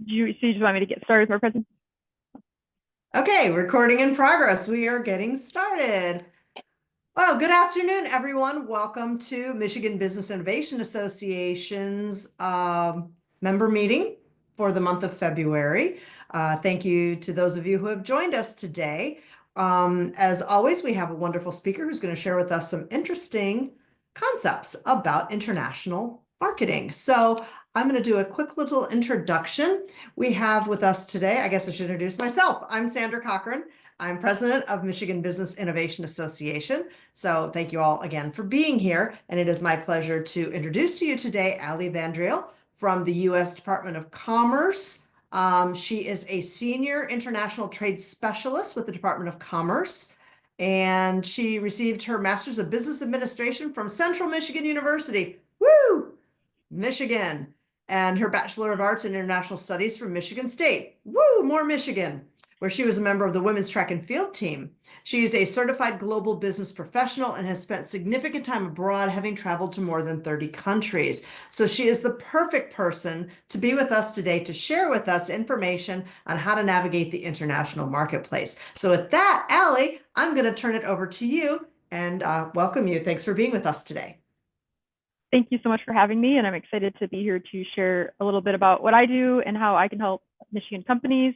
you just want me to get started with my presentation? Okay, recording in progress. We are getting started. Well, good afternoon, everyone. Welcome to Michigan Business Innovation Association's member meeting for the month of February. Thank you to those of you who have joined us today. As always, we have a wonderful speaker who's going to share with us some interesting concepts about international marketing. So I'm going to do a quick little introduction. We have with us today, I guess I should introduce myself. I'm Sandra Cochran. I'm president of Michigan Business Innovation Association. So thank you all again for being here. And it is my pleasure to introduce to you today Allie Vandriel from the U.S. Department of Commerce. She is a senior international trade specialist with the Department of Commerce. And she received her Master's of Business Administration from Central Michigan University. Woo! Michigan. And her Bachelor of Arts in International Studies from Michigan State. Woo! More Michigan, where she was a member of the women's track and field team. She is a certified global business professional and has spent significant time abroad, having traveled to more than 30 countries. So she is the perfect person to be with us today to share with us information on how to navigate the international marketplace. So with that, Allie, I'm going to turn it over to you and welcome you. Thanks for being with us today. Thank you so much for having me, and I'm excited to be here to share a little bit about what I do and how I can help Michigan companies,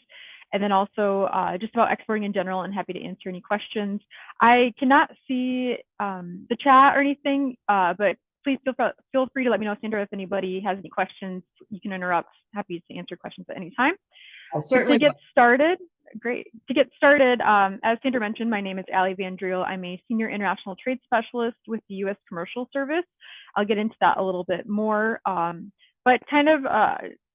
and then also just about exporting in general, and happy to answer any questions. I cannot see the chat or anything, but please feel free to let me know, Sandra, if anybody has any questions. You can interrupt. Happy to answer questions at any time. I'll certainly To get started, great. To get started, as Sandra mentioned, my name is Allie Vandriel. I'm a senior international trade specialist with the U.S. Commercial Service. I'll get into that a little bit more, but kind of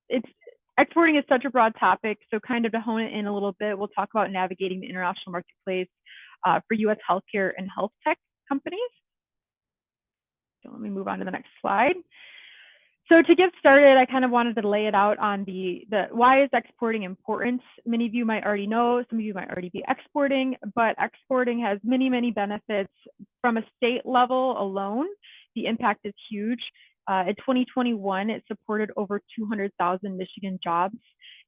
it's exporting is such a broad topic, so kind of to hone it in a little bit, we'll talk about navigating the international marketplace for U.S. healthcare and health tech companies. So let me move on to the next slide. So to get started, I kind of wanted to lay it out on the why is exporting important? Many of you might already know, some of you might already be exporting, but exporting has many, many benefits. From a state level alone, the impact is huge. In 2021, it supported over 200,000 Michigan jobs.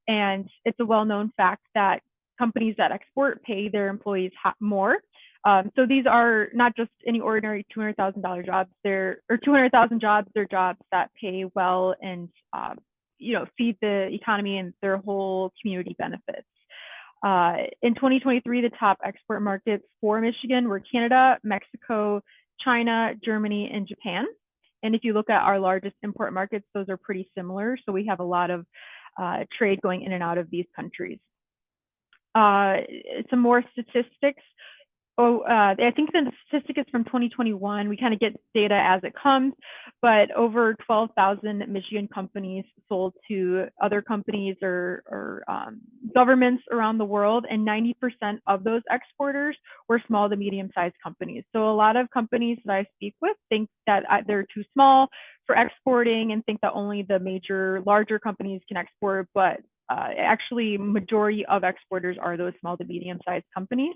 And it's a well-known fact that companies that export pay their employees more. So these are not just any ordinary $200,000 jobs. Or 200,000 jobs. They're jobs that pay well and feed the economy and their whole community benefits. In 2023, the top export markets for Michigan were Canada, Mexico, China, Germany, and Japan. And if you look at our largest import markets, those are pretty similar. So we have a lot of trade going in and out of these countries. Some more statistics. I think the statistic is from 2021. We kind of get data as it comes, but over 12,000 Michigan companies sold to other companies or governments around the world, and 90% of those exporters were small to medium-sized companies. So a lot of companies that I speak with think that they're too small for exporting and think that only the major, larger companies can export, but actually majority of exporters are those small to medium-sized companies.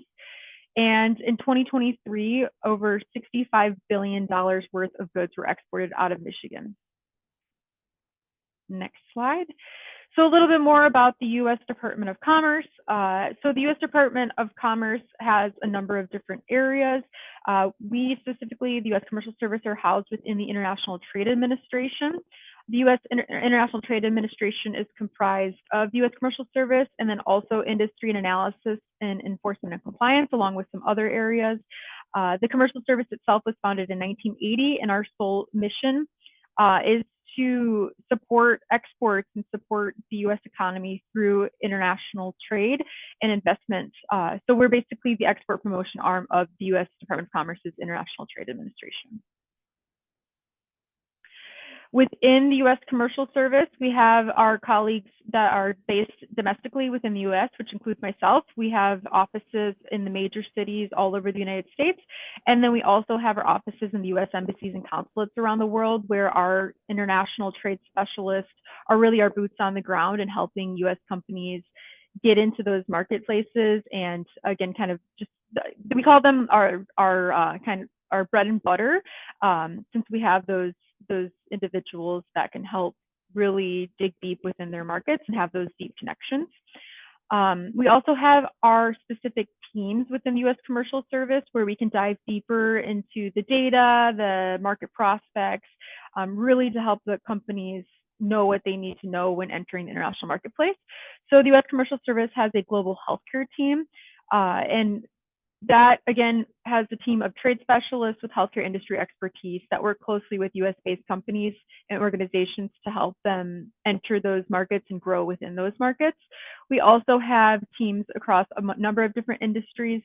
And in 2023, over $65 billion worth of goods were exported out of Michigan. Next slide. So a little bit more about the U.S. Department of Commerce. So the U.S. Department of Commerce has a number of different areas. We specifically, the U.S. Commercial Service, are housed within the International Trade Administration. The U.S. International Trade Administration is comprised of the U.S. Commercial Service and then also industry and analysis and enforcement and compliance, along with some other areas. The Commercial Service itself was founded in 1980, and our sole mission is to support exports and support the U.S. economy through international trade and investment. So we're basically the export promotion arm of the U.S. Department of Commerce's International Trade Administration. Within the U.S. Commercial Service, we have our colleagues that are based domestically within the U.S., which includes myself. We have offices in the major cities all over the United States. And then we also have our offices in the U.S. embassies and consulates around the world, where our international trade specialists are really our boots on the ground and helping U.S. companies get into those marketplaces. And again, kind of just, we call them our bread and butter, since we have those individuals that can help really dig deep within their markets and have those deep connections. We also have our specific teams within the U.S. Commercial Service where we can dive deeper into the data, the market prospects, really to help the companies know what they need to know when entering the international marketplace. So the U.S. Commercial Service has a global healthcare team, and that, again, has a team of trade specialists with healthcare industry expertise that work closely with US-based companies and organizations to help them enter those markets and grow within those markets. We also have teams across a number of different industries.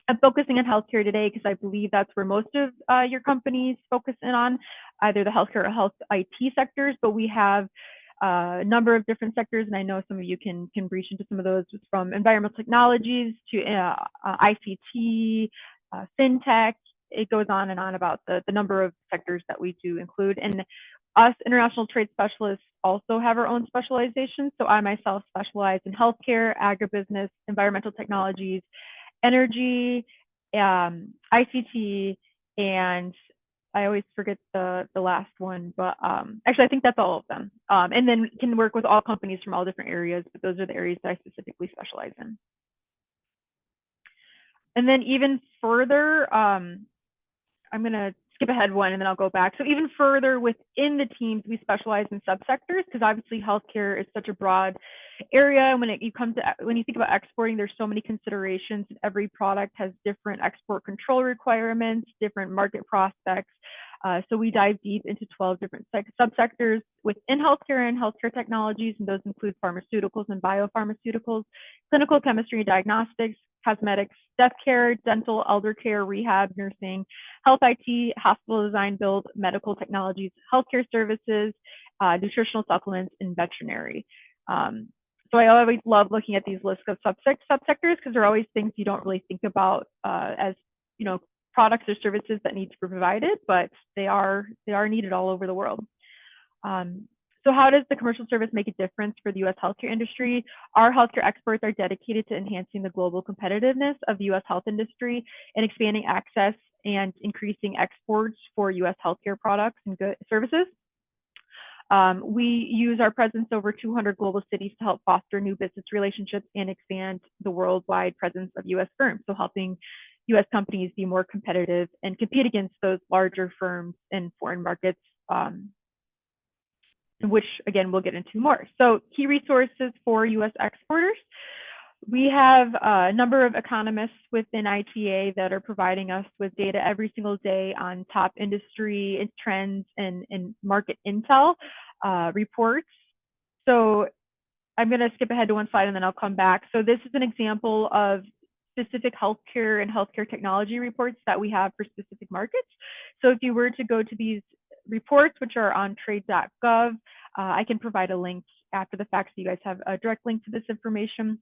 I'm focusing on healthcare today because I believe that's where most of your companies focus in on, either the healthcare or health IT sectors, but we have a number of different sectors, and I know some of you can reach into some of those, from environmental technologies to ICT, fintech. It goes on and on about the number of sectors that we do include. And us international trade specialists also have our own specializations. So I myself specialize in healthcare, agribusiness, environmental technologies, energy, ICT, and I always forget the last one, but actually I think that's all of them. And then can work with all companies from all different areas, but those are the areas that I specifically specialize in. And then even further, I'm going to skip ahead one and then I'll go back. So even further within the teams, we specialize in subsectors because obviously healthcare is such a broad area. And when you think about exporting, there's so many considerations. Every product has different export control requirements, different market prospects. So we dive deep into 12 different subsectors within healthcare and healthcare technologies, and those include pharmaceuticals and biopharmaceuticals, clinical chemistry and diagnostics, cosmetics, death care, dental, elder care, rehab, nursing, health IT, hospital design build, medical technologies, healthcare services, nutritional supplements, and veterinary. So I always love looking at these lists of subsectors because they're always things you don't really think about as, products or services that need to be provided, but they are needed all over the world. So how does the commercial service make a difference for the U.S. healthcare industry? Our healthcare experts are dedicated to enhancing the global competitiveness of the U.S. health industry and expanding access and increasing exports for U.S. healthcare products and services. We use our presence over 200 global cities to help foster new business relationships and expand the worldwide presence of U.S. firms, so helping U.S. companies be more competitive and compete against those larger firms in foreign markets, which, again, we'll get into more. So key resources for U.S. exporters. We have a number of economists within ITA that are providing us with data every single day on top industry trends and market intel reports. So I'm going to skip ahead to one slide and then I'll come back. So this is an example of specific healthcare and healthcare technology reports that we have for specific markets. So if you were to go to these reports, which are on trade.gov, I can provide a link after the fact so you guys have a direct link to this information.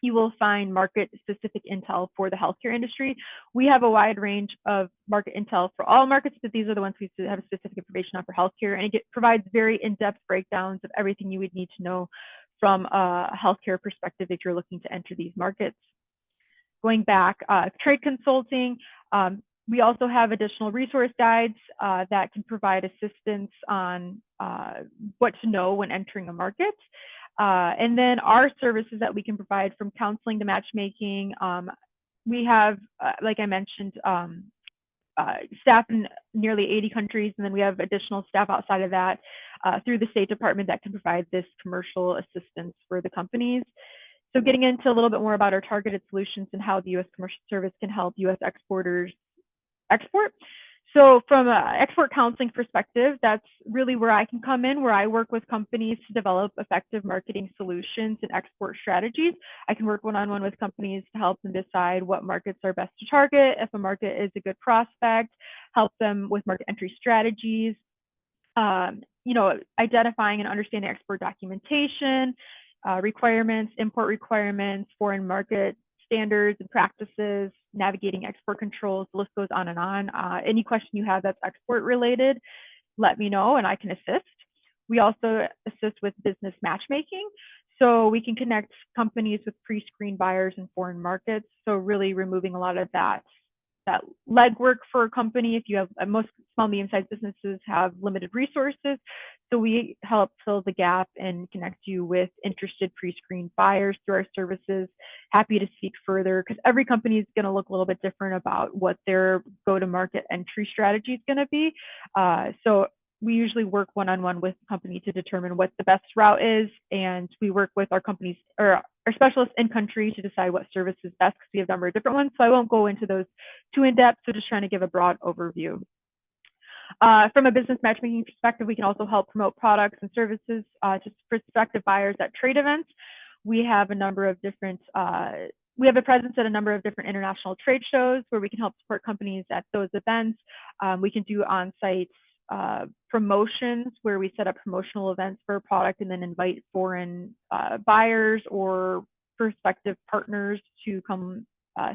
You will find market-specific intel for the healthcare industry. We have a wide range of market intel for all markets, but these are the ones we have specific information on for healthcare, and it provides very in-depth breakdowns of everything you would need to know from a healthcare perspective if you're looking to enter these markets. Going back, trade consulting, we also have additional resource guides that can provide assistance on what to know when entering a market. And then our services that we can provide, from counseling to matchmaking. We have, like I mentioned, staff in nearly 80 countries, and then we have additional staff outside of that through the State Department that can provide this commercial assistance for the companies. So getting into a little bit more about our targeted solutions and how the U.S. Commercial Service can help U.S. exporters export. So from an export counseling perspective, that's really where I can come in, where I work with companies to develop effective marketing solutions and export strategies. I can work one-on-one with companies to help them decide what markets are best to target, if a market is a good prospect, help them with market entry strategies, identifying and understanding export documentation, requirements, import requirements, foreign market standards and practices, navigating export controls. The list goes on and on. Any question you have that's export related, let me know and I can assist. We also assist with business matchmaking. So we can connect companies with pre-screened buyers in foreign markets. So really removing a lot of that legwork for a company. If you have, most small, medium-sized businesses have limited resources. So we help fill the gap and connect you with interested pre-screened buyers through our services. Happy to speak further because every company is going to look a little bit different about what their go-to-market entry strategy is going to be. So we usually work one-on-one with the company to determine what the best route is, and we work with our companies or our specialists in country to decide what service is best because we have a number of different ones. So I won't go into those too in depth. So just trying to give a broad overview. From a business matchmaking perspective, we can also help promote products and services to prospective buyers at trade events. We have a number of different, we have a presence at a number of different international trade shows where we can help support companies at those events. We can do on-site promotions where we set up promotional events for a product and then invite foreign buyers or prospective partners to come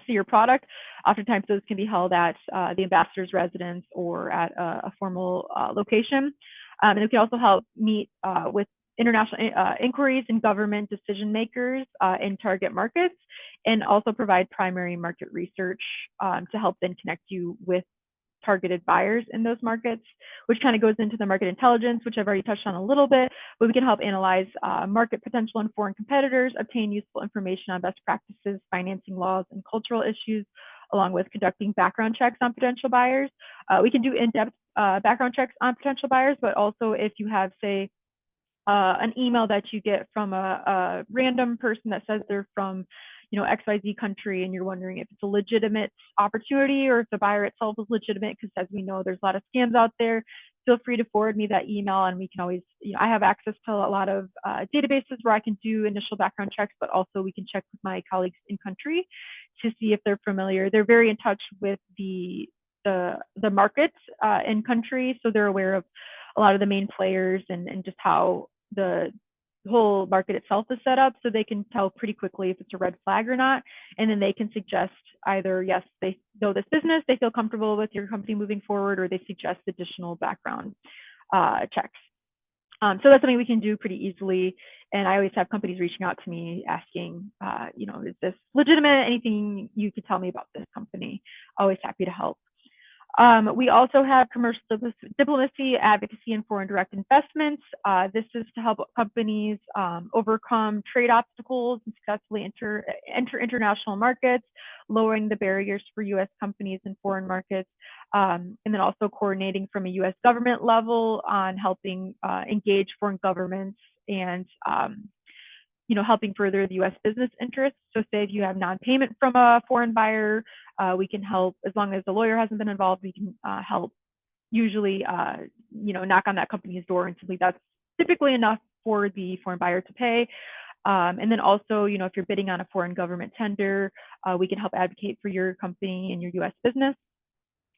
see your product. Oftentimes those can be held at the ambassador's residence or at a formal location. And it can also help meet with international inquiries and government decision makers in target markets, and also provide primary market research to help then connect you with targeted buyers in those markets, which kind of goes into the market intelligence, which I've already touched on a little bit, but we can help analyze market potential and foreign competitors, obtain useful information on best practices, financing laws, and cultural issues, along with conducting background checks on potential buyers. We can do in-depth background checks on potential buyers, but also if you have, say, an email that you get from a random person that says they're from XYZ country, and you're wondering if it's a legitimate opportunity or if the buyer itself is legitimate, because as we know, there's a lot of scams out there. Feel free to forward me that email, and we can always, I have access to a lot of databases where I can do initial background checks, but also we can check with my colleagues in country to see if they're familiar. They're very in touch with the markets in country, so they're aware of a lot of the main players and just how the whole market itself is set up, so they can tell pretty quickly if it's a red flag or not, and then they can suggest either yes, they know this business, they feel comfortable with your company moving forward, or they suggest additional background checks. So that's something we can do pretty easily, and I always have companies reaching out to me asking, is this legitimate? Anything you could tell me about this company? Always happy to help. We also have commercial diplomacy, advocacy, and foreign direct investments. This is to help companies overcome trade obstacles and successfully enter international markets, lowering the barriers for U.S. companies in foreign markets, and then also coordinating from a U.S. government level on helping engage foreign governments and helping further the U.S. business interests. So say if you have non-payment from a foreign buyer, we can help, as long as the lawyer hasn't been involved, we can help usually, knock on that company's door, and simply that's typically enough for the foreign buyer to pay. And then also, if you're bidding on a foreign government tender, we can help advocate for your company and your U.S. business.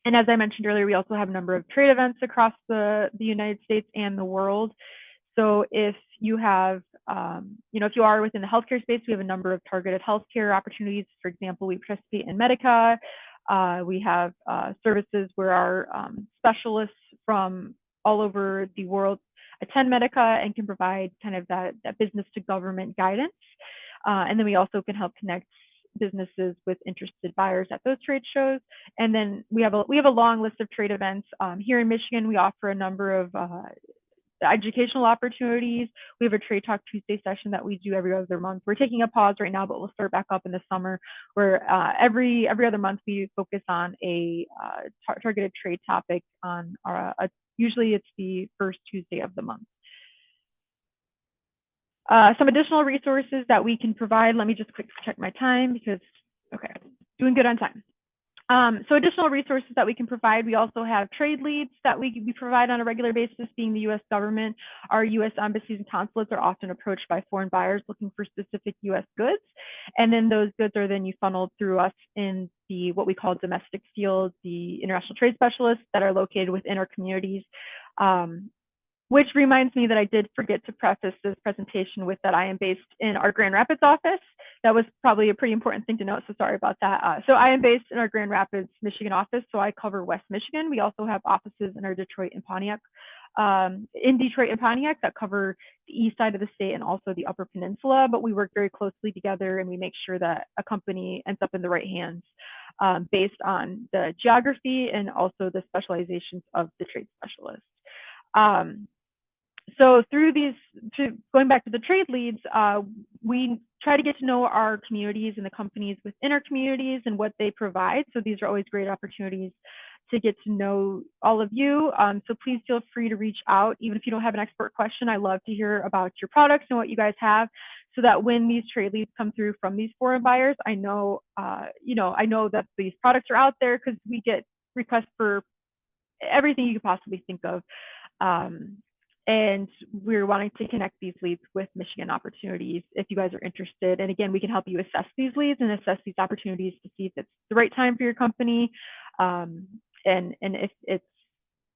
And as I mentioned earlier, we also have a number of trade events across the United States and the world. So if you have, if you are within the healthcare space, we have a number of targeted healthcare opportunities. For example, we participate in Medica. We have services where our specialists from all over the world attend Medica and can provide kind of that business to government guidance. And then we also can help connect businesses with interested buyers at those trade shows. And then we have a long list of trade events. Here in Michigan, we offer a number of educational opportunities. We have a Trade Talk Tuesday session that we do every other month. We're taking a pause right now, but we'll start back up in the summer, where every other month we focus on a targeted trade topic on usually it's the first Tuesday of the month. Some additional resources that we can provide. Let me just quickly check my time because, okay, doing good on time. So additional resources that we can provide. We also have trade leads that we provide on a regular basis, being the U.S. government. Our U.S. embassies and consulates are often approached by foreign buyers looking for specific U.S. goods. And then those goods are then funneled through us in what we call domestic field, the international trade specialists that are located within our communities. Which reminds me that I did forget to preface this presentation with that I am based in our Grand Rapids office. That was probably a pretty important thing to note, so sorry about that. So I am based in our Grand Rapids, Michigan office, so I cover West Michigan. We also have offices in our Detroit and Pontiac, that cover the east side of the state and also the Upper Peninsula, but we work very closely together and we make sure that a company ends up in the right hands based on the geography and also the specializations of the trade specialist. So through these, going back to the trade leads, we try to get to know our communities and the companies within our communities and what they provide. So these are always great opportunities to get to know all of you. So please feel free to reach out, even if you don't have an expert question. I love to hear about your products and what you guys have, so that when these trade leads come through from these foreign buyers, I know, I know that these products are out there, because we get requests for everything you could possibly think of. And we're wanting to connect these leads with Michigan opportunities if you guys are interested. And again, we can help you assess these leads and assess these opportunities to see if it's the right time for your company, and if it's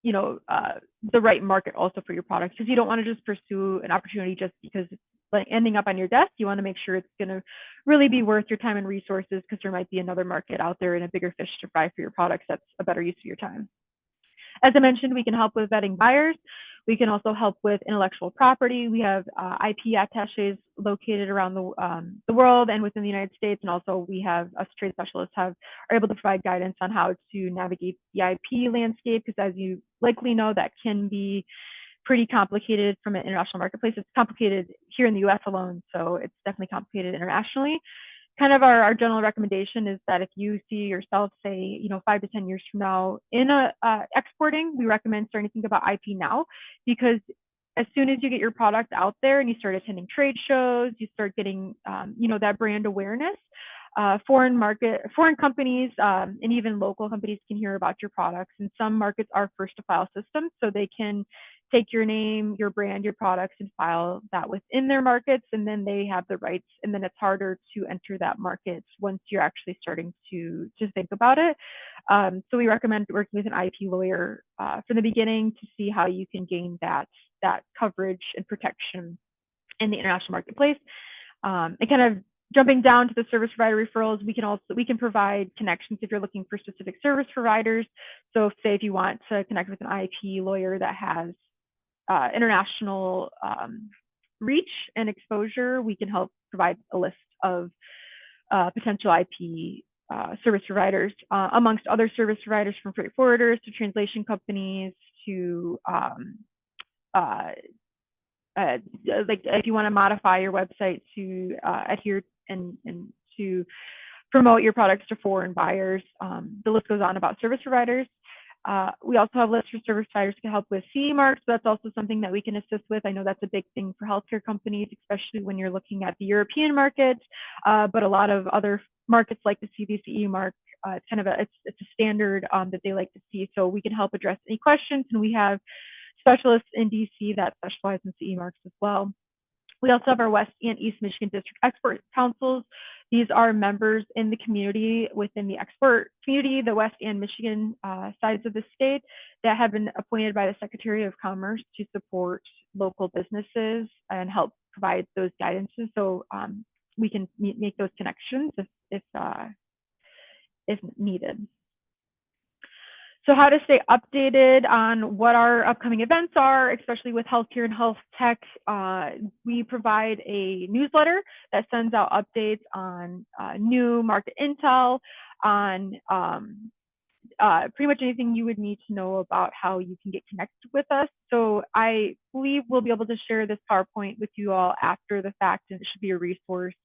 the right market also for your products, because you don't want to just pursue an opportunity just because it's like ending up on your desk. You want to make sure it's going to really be worth your time and resources, because there might be another market out there and a bigger fish to fry for your products that's a better use of your time. As I mentioned, we can help with vetting buyers. We can also help with intellectual property. We have IP attaches located around the world and within the United States, and also we have us trade specialists are able to provide guidance on how to navigate the IP landscape, because as you likely know, that can be pretty complicated from an international marketplace. It's complicated here in the US alone, so it's definitely complicated internationally. Kind of our general recommendation is that if you see yourself, say, 5 to 10 years from now in exporting, we recommend starting to think about IP now, because as soon as you get your product out there and you start attending trade shows, you start getting, that brand awareness. Foreign companies and even local companies can hear about your products. And some markets are first to file systems, so they can take your name, your brand, your products, and file that within their markets, and then they have the rights. And then it's harder to enter that market once you're actually starting to think about it. So we recommend working with an IP lawyer from the beginning to see how you can gain that coverage and protection in the international marketplace. And kind of jumping down to the service provider referrals, we can provide connections if you're looking for specific service providers. So say if you want to connect with an IP lawyer that has international reach and exposure, we can help provide a list of potential IP service providers, amongst other service providers, from freight forwarders to translation companies to like if you want to modify your website to adhere and to promote your products to foreign buyers. The list goes on about service providers. We also have lists for service providers to help with CE marks. So that's also something that we can assist with. I know that's a big thing for healthcare companies, especially when you're looking at the European market, but a lot of other markets like to see the CE mark. It's kind of it's a standard that they like to see. So we can help address any questions, and we have specialists in DC that specialize in CE marks as well. We also have our West and East Michigan District Export Councils. These are members in the community within the export community, the West and Michigan sides of the state, that have been appointed by the Secretary of Commerce to support local businesses and help provide those guidances. So we can make those connections if needed. So how to stay updated on what our upcoming events are, especially with healthcare and health tech. We provide a newsletter that sends out updates on new market intel, on pretty much anything you would need to know about how you can get connected with us. So I believe we'll be able to share this PowerPoint with you all after the fact, and it should be a resource.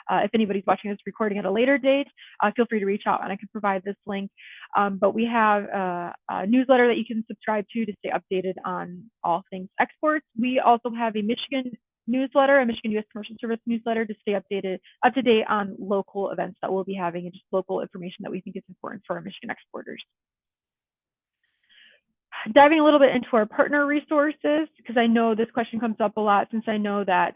If anybody's watching this recording at a later date, feel free to reach out and I can provide this link. But we have a newsletter that you can subscribe to stay updated on all things exports. We also have a Michigan newsletter, a Michigan U.S. Commercial Service newsletter, to stay up to date on local events that we'll be having and just local information that we think is important for our Michigan exporters. Diving a little bit into our partner resources, because I know this question comes up a lot, since I know that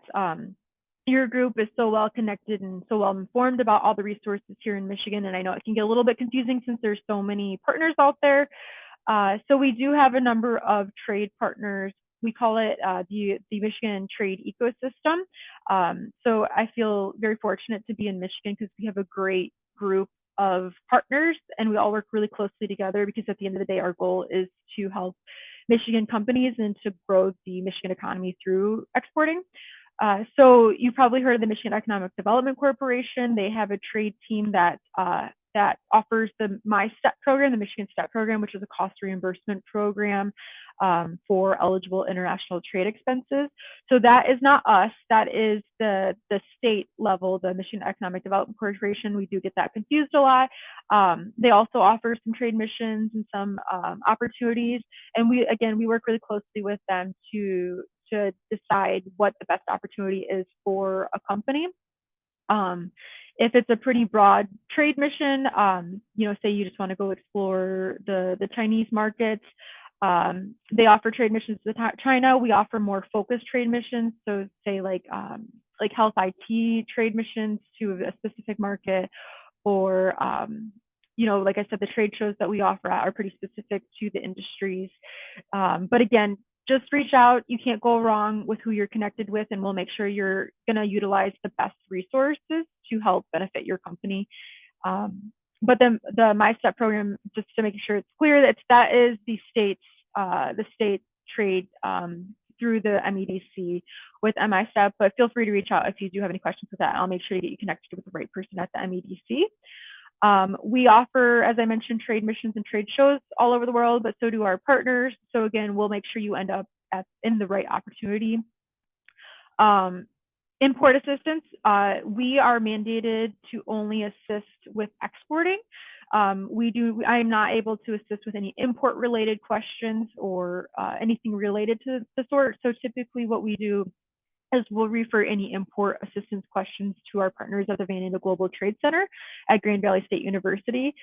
your group is so well connected and so well informed about all the resources here in Michigan, and I know it can get a little bit confusing since there's so many partners out there. So we do have a number of trade partners. We call it the Michigan Trade Ecosystem. So I feel very fortunate to be in Michigan because we have a great group of partners and we all work really closely together, because at the end of the day, our goal is to help Michigan companies and to grow the Michigan economy through exporting. So you've probably heard of the Michigan Economic Development Corporation. They have a trade team that offers the My STEP program, the Michigan STEP program, which is a cost reimbursement program for eligible international trade expenses. So that is not us. That is the state level, the Michigan Economic Development Corporation. We do get that confused a lot. They also offer some trade missions and some opportunities. And we work really closely with them to decide what the best opportunity is for a company. If it's a pretty broad trade mission, say you just want to go explore the Chinese markets, they offer trade missions to China. We offer more focused trade missions. So say like health IT trade missions to a specific market, or like I said, the trade shows that we offer are pretty specific to the industries. But again, just reach out. You can't go wrong with who you're connected with, and we'll make sure you're going to utilize the best resources to help benefit your company. But then the MyStep program, just to make sure it's clear, that is the state trade through the MEDC with MISTEP. But feel free to reach out if you do have any questions with that. I'll make sure to get you connected with the right person at the MEDC. We offer, as I mentioned, trade missions and trade shows all over the world, but so do our partners. So again, we'll make sure you end up in the right opportunity. Import assistance, we are mandated to only assist with exporting. I am not able to assist with any import related questions or anything related to the sort. So typically what we do is we'll refer any import assistance questions to our partners at the Van Andel Global Trade Center at Grand Valley State University.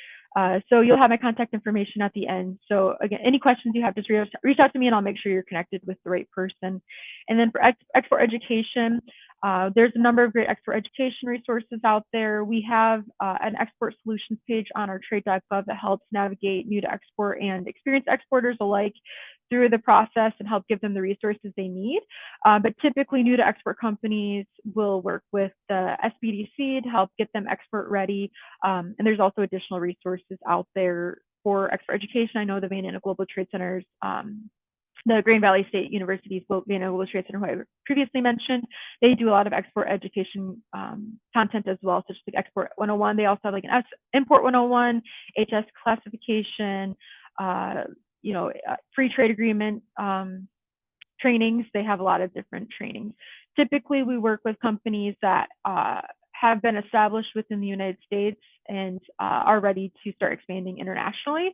So you'll have my contact information at the end. So again, any questions you have, just reach out to me and I'll make sure you're connected with the right person. And then for export education, there's a number of great export education resources out there. We have an export solutions page on our trade.gov that helps navigate new to export and experienced exporters alike through the process and help give them the resources they need. But typically new to export companies will work with the SBDC to help get them export ready. And there's also additional resources out there for export education. I know the Van Andel Global Trade Centers, the Grand Valley State University's Van Andel Global Trade Center, who I previously mentioned, they do a lot of export education content as well, such as like Export 101. They also have like an Import 101, HS classification, free trade agreement trainings. They have a lot of different trainings. Typically, we work with companies that have been established within the United States and are ready to start expanding internationally.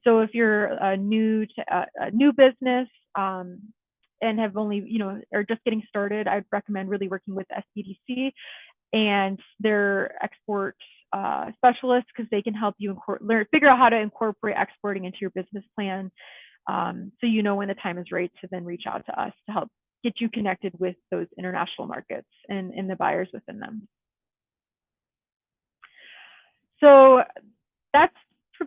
So if you're a new business and have only, are just getting started, I'd recommend really working with SBDC and their export specialists, because they can help you figure out how to incorporate exporting into your business plan. So when the time is right to then reach out to us to help get you connected with those international markets and the buyers within them. So that's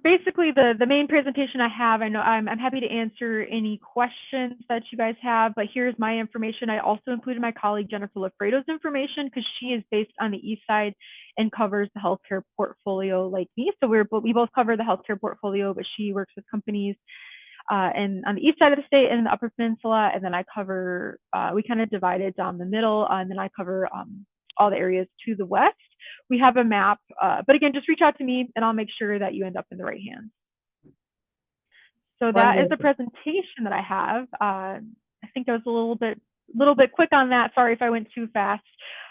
basically the main presentation I have. I know I'm happy to answer any questions that you guys have, but here's my information. I also included my colleague Jennifer Lafredo's information because she is based on the east side and covers the healthcare portfolio like me. So we both cover the healthcare portfolio, but she works with companies and on the east side of the state and the Upper Peninsula, and then I cover, we kind of divided down the middle, and then I cover all the areas to the west. We have a map, but again, just reach out to me and I'll make sure that you end up in the right hands. So that is the presentation that I have. I think I was a little bit quick on that. Sorry if I went too fast,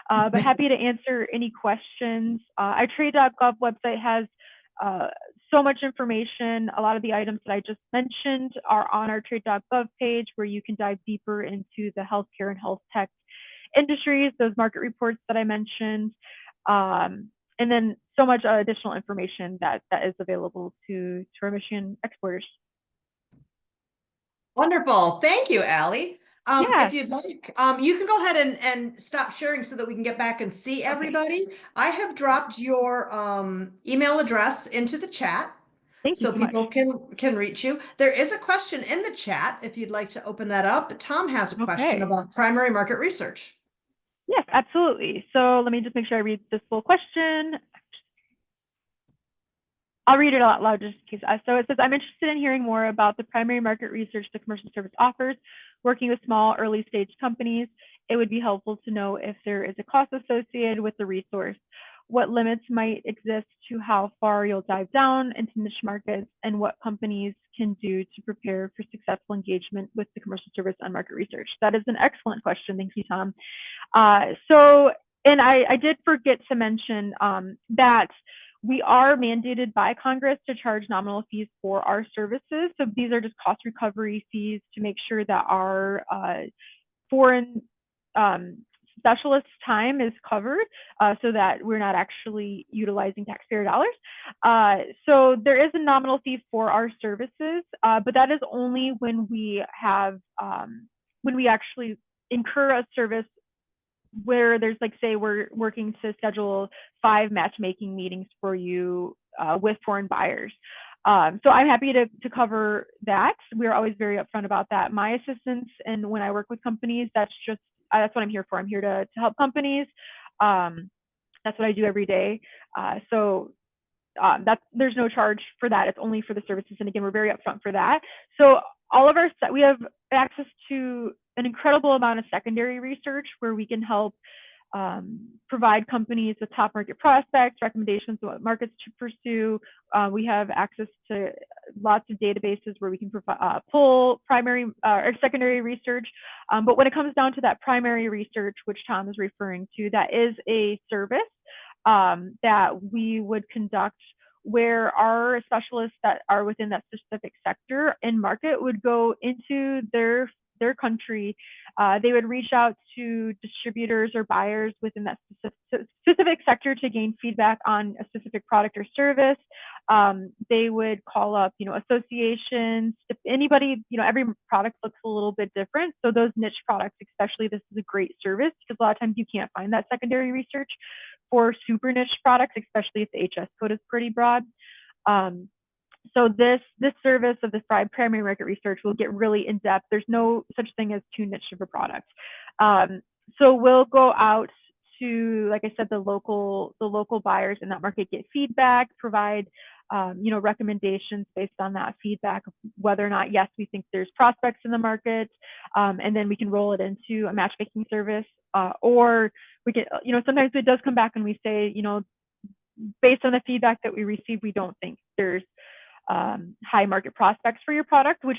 but happy to answer any questions. Our trade.gov website has so much information. A lot of the items that I just mentioned are on our trade.gov page, where you can dive deeper into the healthcare and health tech industries, those market reports that I mentioned, and then so much additional information that is available to our Michigan exporters. Wonderful. Thank you, Allie. Yeah. If you'd like, you can go ahead and stop sharing so that we can get back and see everybody. Okay. I have dropped your email address into the chat. Thank you so people much. can reach you. There is a question in the chat if you'd like to open that up. Tom has a question about primary market research. Yes, absolutely. So let me just make sure I read this full question. I'll read it out loud just in case. So it says, I'm interested in hearing more about the primary market research the commercial service offers, working with small early stage companies. It would be helpful to know if there is a cost associated with the resource. what limits might exist to how far you'll dive down into niche markets, and what companies can do to prepare for successful engagement with the commercial service on market research? That is an excellent question. Thank you, Tom. And I did forget to mention that we are mandated by Congress to charge nominal fees for our services. So these are just cost recovery fees to make sure that our foreign specialist time is covered, so that we're not actually utilizing taxpayer dollars. So there is a nominal fee for our services, but that is only when we actually incur a service where there's, like, say we're working to schedule 5 matchmaking meetings for you with foreign buyers. So I'm happy to cover that. We're always very upfront about that. My assistance, and when I work with companies, that's what I'm here for. I'm here to help companies. That's what I do every day. There's no charge for that. It's only for the services. And again, we're very upfront for that. So we have access to an incredible amount of secondary research where we can help provide companies with top market prospects, recommendations on what markets to pursue. We have access to lots of databases where we can pull primary or secondary research. But when it comes down to that primary research, which Tom is referring to, that is a service that we would conduct, where our specialists that are within that specific sector and market would go into their country. They would reach out to distributors or buyers within that specific sector to gain feedback on a specific product or service. They would call up, associations. If anybody, every product looks a little bit different. So those niche products, especially, this is a great service because a lot of times you can't find that secondary research for super niche products, especially if the HS code is pretty broad. So this service of this primary market research will get really in depth. There's no such thing as too niche of a product. So we'll go out to, like I said, the local buyers in that market, get feedback, provide recommendations based on that feedback of whether or not, yes, we think there's prospects in the market, and then we can roll it into a matchmaking service, or we can, sometimes it does come back and we say, based on the feedback that we receive, we don't think there's high market prospects for your product, which,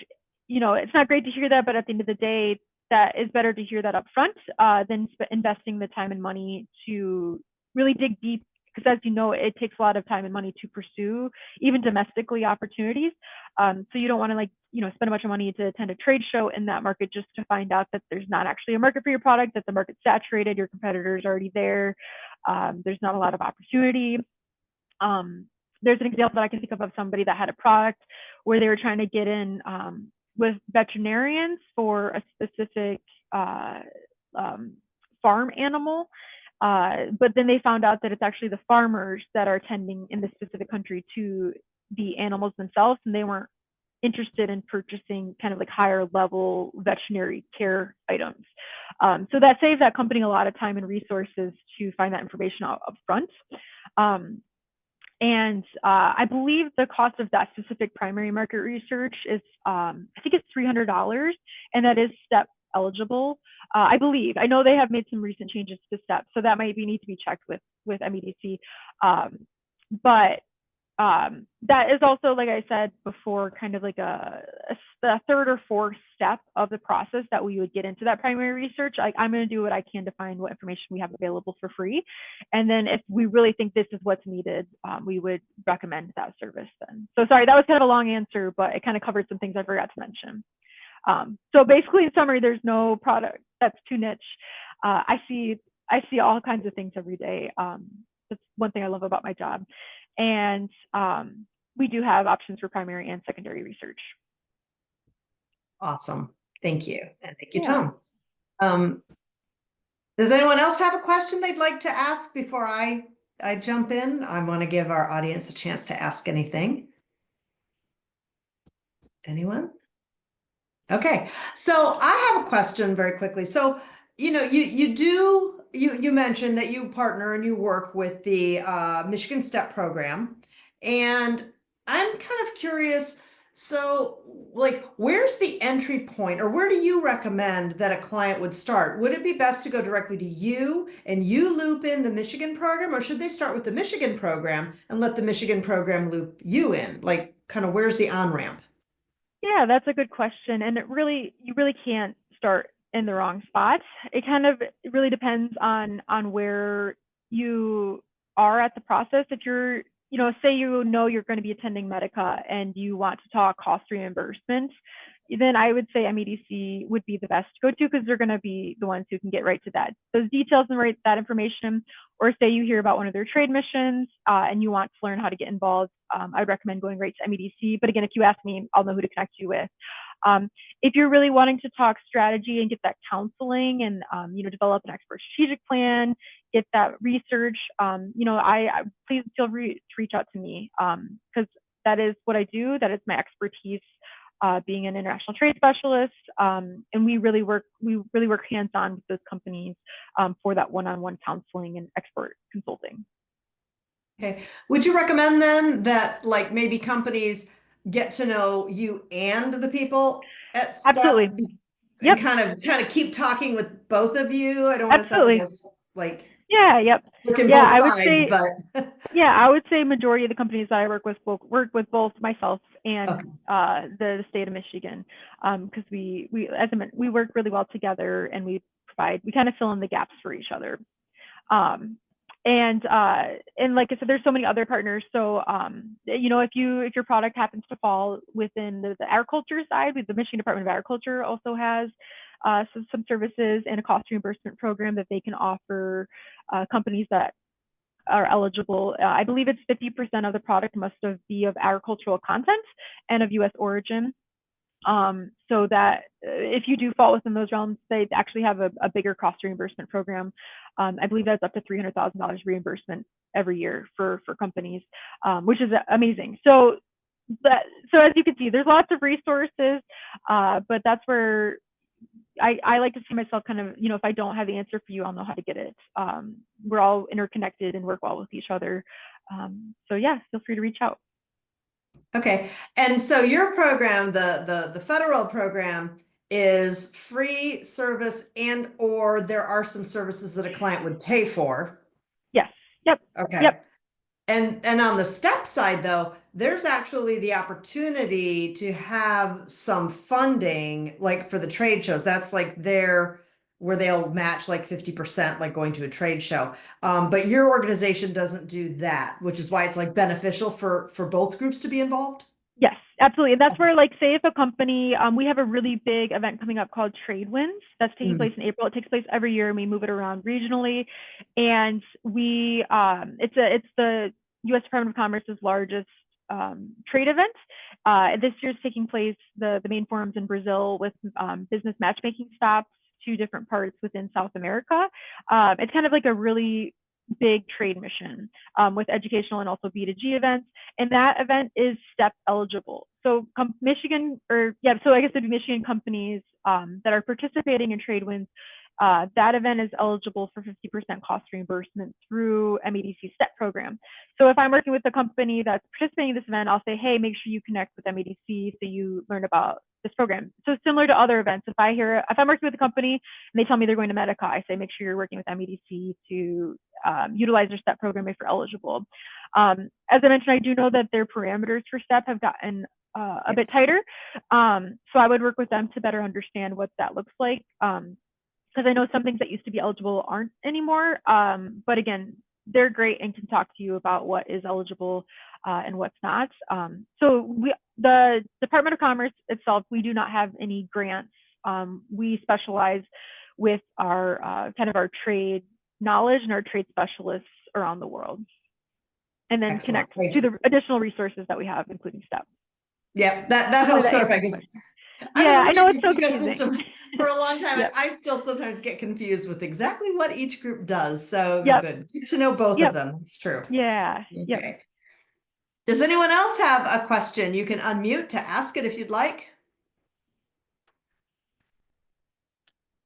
it's not great to hear that, but at the end of the day, that is better to hear that up front than investing the time and money to really dig deep, because as you know, it takes a lot of time and money to pursue even domestically opportunities. So you don't want to spend a bunch of money to attend a trade show in that market just to find out that there's not actually a market for your product, that the market's saturated, your competitor's already there, there's not a lot of opportunity. There's an example that I can think of somebody that had a product where they were trying to get in with veterinarians for a specific farm animal, but then they found out that it's actually the farmers that are tending in the specific country to the animals themselves, and they weren't interested in purchasing kind of like higher level veterinary care items. So that saves that company a lot of time and resources to find that information up front. And I believe the cost of that specific primary market research is, I think it's $300, and that is STEP eligible. I believe. I know they have made some recent changes to STEP, so that might need to be checked with MEDC. But that is also, like I said before, kind of like a third or fourth step of the process that we would get into that primary research. I'm going to do what I can to find what information we have available for free. And then if we really think this is what's needed, we would recommend that service then. So sorry, that was kind of a long answer, but it kind of covered some things I forgot to mention. So basically, in summary, there's no product that's too niche. I see all kinds of things every day. That's one thing I love about my job. And we do have options for primary and secondary research. Awesome. Thank you. And thank you, Tom. Does anyone else have a question they'd like to ask before I jump in? I want to give our audience a chance to ask anything. Anyone? Okay. So I have a question very quickly. So, you mentioned that you partner and you work with the Michigan STEP program, and I'm kind of curious, So, like, where's the entry point, or where do you recommend that a client would start? Would it be best to go directly to you and you loop in the Michigan program, or should they start with the Michigan program and let the Michigan program loop you in? Like, kind of where's the on-ramp? Yeah, that's a good question. And you really can't start in the wrong spot. It really depends on where you are at the process. If you're, say you know you're going to be attending Medica and you want to talk cost reimbursement, then I would say MEDC would be the best to go to because they're going to be the ones who can get right to those details and right that information. Or say you hear about one of their trade missions and you want to learn how to get involved, I'd recommend going right to MEDC. But again, if you ask me, I'll know who to connect you with. If you're really wanting to talk strategy and get that counseling and develop an expert strategic plan, get that research, I please feel free to reach out to me because that is what I do. That is my expertise. Being an international trade specialist, and we really work hands-on with those companies for that one-on-one counseling and expert consulting. Okay. Would you recommend then that like maybe companies get to know you and the people at Step Absolutely. and Yep. kind of keep talking with both of you? I don't want to sound like Absolutely. it's like Yeah. Yep. working Yeah. both I would sides, say. but Yeah, I would say majority of the companies that I work with both myself and okay. the state of Michigan, because we as I mentioned, we work really well together and we kind of fill in the gaps for each other. Um, and like I said, there's so many other partners. So if your product happens to fall within the agriculture side, the Michigan Department of Agriculture also has some services and a cost reimbursement program that they can offer companies that are eligible. I believe it's 50% of the product must be of agricultural content and of U.S. origin. So that if you do fall within those realms, they actually have a bigger cost reimbursement program. I believe that's up to $300,000 reimbursement every year for companies, which is amazing. So as you can see, there's lots of resources, but that's where I like to see myself kind of, if I don't have the answer for you, I'll know how to get it. We're all interconnected and work well with each other. So yeah, feel free to reach out. Okay. And so your program, the federal program is free service and or there are some services that a client would pay for. Yes. Yep. Okay. Yep. And on the step side though, there's actually the opportunity to have some funding like for the trade shows. That's like where they'll match like 50% like going to a trade show. But your organization doesn't do that, which is why it's like beneficial for both groups to be involved. Yes, absolutely. And that's where, like, say if a company, we have a really big event coming up called Trade Winds that's taking place in April. It takes place every year and we move it around regionally. And it's the U.S. Department of Commerce's largest trade event. This year's taking place, the main forums in Brazil with business matchmaking stops, 2 different parts within South America. It's kind of like a really big trade mission with educational and also B2G events. And that event is STEP eligible. So Michigan, so I guess it'd be Michigan companies that are participating in Trade Winds. That event is eligible for 50% cost reimbursement through MEDC STEP program. So if I'm working with a company that's participating in this event, I'll say, hey, make sure you connect with MEDC so you learn about this program. So similar to other events, if I'm working with a company and they tell me they're going to Medica, I say, make sure you're working with MEDC to utilize their STEP program if you're eligible. As I mentioned, I do know that their parameters for STEP have gotten a bit tighter. So I would work with them to better understand what that looks like. Because I know some things that used to be eligible aren't anymore. But again, they're great and can talk to you about what is eligible and what's not. So the Department of Commerce itself, we do not have any grants. We specialize with our kind of our trade knowledge and our trade specialists around the world, and then Excellent. connect to the additional resources that we have, including STEP. Yeah, that helps clarify because I've been Yeah, I working know in it's this so confusing. ecosystem for a long time, and Yep. I still sometimes get confused with exactly what each group does. So Yep. good to know both of Yep. them. It's true. Yeah. Yep. Okay. Does anyone else have a question? You can unmute to ask it if you'd like.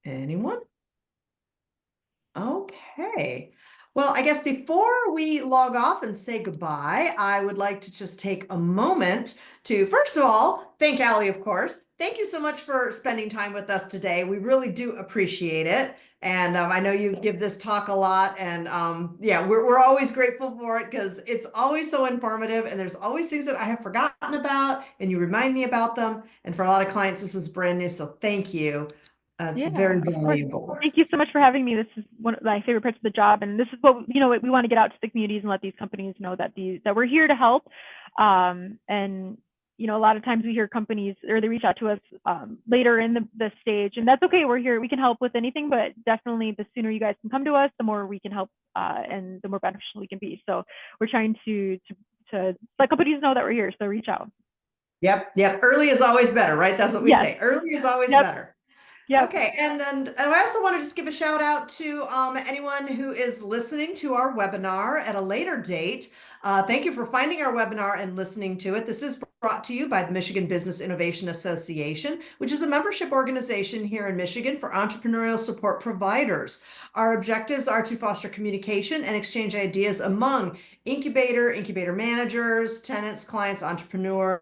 Anyone? Okay. Well, I guess before we log off and say goodbye, I would like to just take a moment to, first of all, thank Allie, of course. Thank you so much for spending time with us today. We really do appreciate it. And I know you give this talk a lot, and yeah, we're always grateful for it because it's always so informative, and there's always things that I have forgotten about, and you remind me about them. And for a lot of clients, this is brand new, so thank you. It's Yeah, very of course. valuable. Thank you so much for having me. This is one of my favorite parts of the job, and this is what we want to get out to the communities and let these companies know that we're here to help. And a lot of times we hear companies or they reach out to us later in the stage, and that's okay. We're here. We can help with anything, but definitely the sooner you guys can come to us, the more we can help, and the more beneficial we can be. So we're trying to let companies know that we're here. So reach out. Yep. Early is always better, right? That's what we Yes. say. Early is always Yep. better. Yep. Okay, and then I also want to just give a shout out to anyone who is listening to our webinar at a later date. Thank you for finding our webinar and listening to it. This is brought to you by the Michigan Business Innovation Association, which is a membership organization here in Michigan for entrepreneurial support providers. Our objectives are to foster communication and exchange ideas among incubator managers, tenants, clients, entrepreneurs,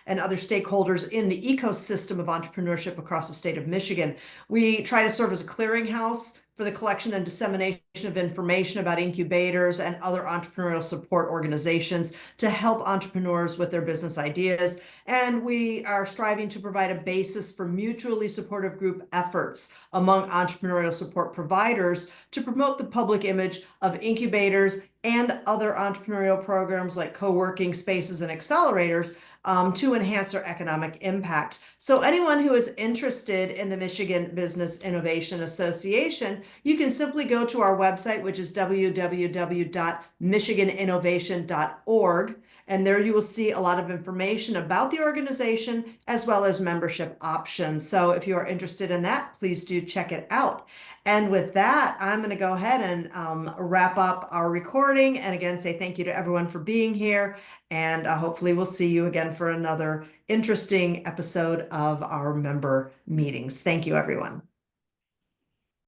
and other stakeholders in the ecosystem of entrepreneurship across the state of Michigan. We try to serve as a clearinghouse for the collection and dissemination of information about incubators and other entrepreneurial support organizations to help entrepreneurs with their business ideas. And we are striving to provide a basis for mutually supportive group efforts among entrepreneurial support providers to promote the public image of incubators and other entrepreneurial programs like co-working spaces and accelerators to enhance their economic impact. So anyone who is interested in the Michigan Business Innovation Association, you can simply go to our website, which is www.michiganinnovation.org. And there you will see a lot of information about the organization as well as membership options. So if you are interested in that, please do check it out. And with that, I'm going to go ahead and wrap up our recording. And again, say thank you to everyone for being here. And hopefully we'll see you again for another interesting episode of our member meetings. Thank you, everyone.